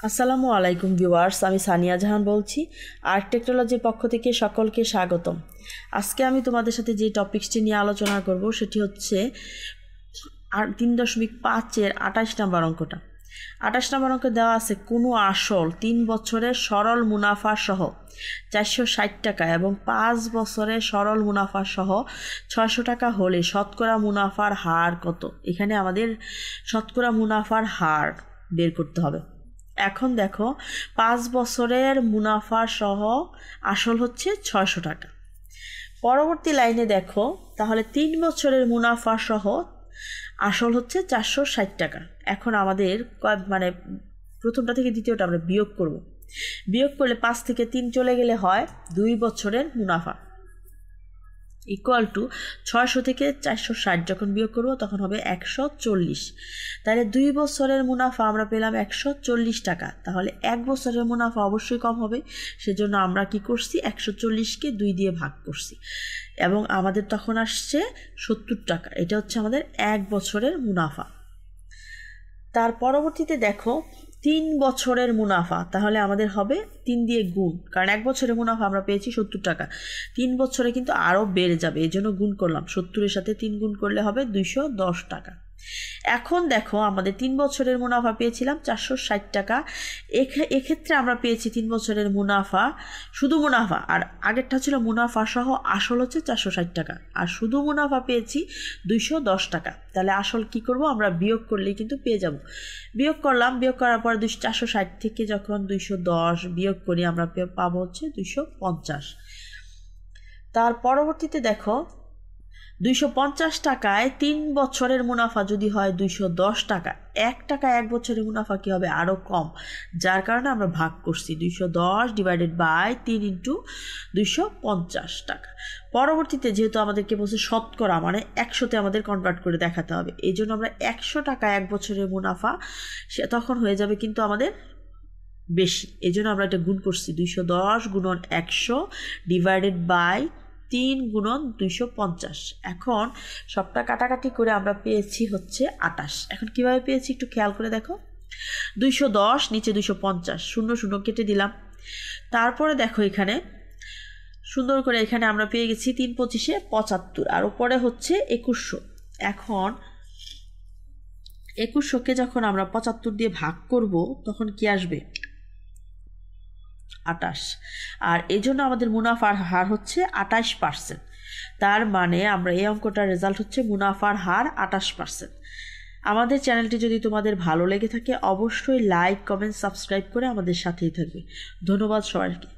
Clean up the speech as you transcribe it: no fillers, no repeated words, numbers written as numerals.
আসসালামু আলাইকুম ভিউয়ার্স, আমি সানিয়া জাহান বলছি। আর্ট টেকনোলজির পক্ষ থেকে সকলকে স্বাগতম। আজকে আমি তোমাদের সাথে যে টপিকসটি নিয়ে আলোচনা করব সেটি হচ্ছে 3.5-এর 28 নম্বর অঙ্কটা। 28 নম্বর অঙ্কে দেওয়া আছে কোনো আসল 3 বছরের সরল মুনাফা সহ 460 টাকা এবং 5 বছরের সরল মুনাফা সহ 600 টাকা হলে শতকরা মুনাফার হার কত। এখানে আমাদের শতকরা মুনাফার হার বের করতে হবে। এখন দেখো 5 বছরের মুনাফা সহ আসল হচ্ছে 600 টাকা। পরবর্তী লাইনে দেখো তাহলে 3 বছরের মুনাফা সহ আসল হচ্ছে 460 টাকা। এখন আমাদের প্রথমটা থেকে দ্বিতীয়টা আমরা বিয়োগ করব। বিয়োগ করলে 5 থেকে 3 চলে গেলে হয় 2 বছরের মুনাফা ইকুয়াল টু 600 থেকে 460 যখন বিয়োগ করব তখন হবে 140। তাহলে 2 বছরের মুনাফা আমরা পেলাম 140 টাকা। তাহলে 1 বছরের মুনাফা অবশ্যই কম হবে, সেজন্য আমরা কি করছি 140কে 2 দিয়ে ভাগ করছি এবং আমাদের তখন আসছে 70 টাকা। এটা হচ্ছে আমাদের 1 বছরের মুনাফা। তার পরবর্তীতে দেখো 3 বছরের মুনাফা, তাহলে আমাদের হবে 3 দিয়ে গুণ, কারণ 1 বছরের মুনাফা আমরা পেয়েছি 70 টাকা, 3 বছরে কিন্তু আরও বেড়ে যাবে, এই জন্য গুণ করলাম। 70-এর সাথে 3 গুণ করলে হবে 210 টাকা। এখন দেখো আমাদের 3 বছরের মুনাফা পেয়েছিলাম 460 টাকা। এক্ষেত্রে আমরা পেয়েছি 3 বছরের মুনাফা, শুধু মুনাফা, আর আগেরটা ছিল মুনাফা সহ আসল হচ্ছে 460 টাকা, আর শুধু মুনাফা পেয়েছি 210 টাকা। তাহলে আসল কি করব, আমরা বিয়োগ করলেই কিন্তু পেয়ে যাব। বিয়োগ করলাম, বিয়োগ করার পর 460 থেকে যখন 210 বিয়োগ করি আমরা পাবো হচ্ছে 250। তার পরবর্তীতে দেখো 250 টাকায় 3 বছরের মুনাফা যদি হয় 210 টাকা, 1 টাকা 1 বছরের মুনাফা কি হবে, আরও কম, যার কারণে আমরা ভাগ করছি 210 ডিভাইডেড বাই 3 ইন্টু 250 টাকা। পরবর্তীতে যেহেতু আমাদেরকে বলছে শতকরা, মানে 100-তে আমাদের কনভার্ট করে দেখাতে হবে, এই জন্য আমরা 100 টাকা 1 বছরের মুনাফা সে তখন হয়ে যাবে কিন্তু আমাদের বেশি, এই জন্য আমরা এটা গুণ করছি 210 গুণন 100 ডিভাইডেড বাই 3 গুণন 250। এখন সবটা কাটাকাটি করে আমরা পেয়েছি হচ্ছে 28। এখন কিভাবে পেয়েছি একটু খেয়াল করে দেখো, 210 নিচে 250, 0 0 কেটে দিলাম। তারপরে দেখো এখানে সুন্দর করে এখানে আমরা পেয়ে গেছি 3 25-এ 75, আর উপরে হচ্ছে 2100। এখন 2100-কে যখন আমরা 75 দিয়ে ভাগ করব তখন কি আসবে, 28, আর এই জন্য আমাদের মুনাফার হার হচ্ছে 28%। তার মানে আমরা এই অঙ্কটার রেজাল্ট হচ্ছে মুনাফার হার 28%। আমাদের চ্যানেলটি যদি তোমাদের ভালো লেগে থাকে অবশ্যই লাইক, কমেন্ট, সাবস্ক্রাইব করে আমাদের সাথেই থাকবে। ধন্যবাদ সবাইকে।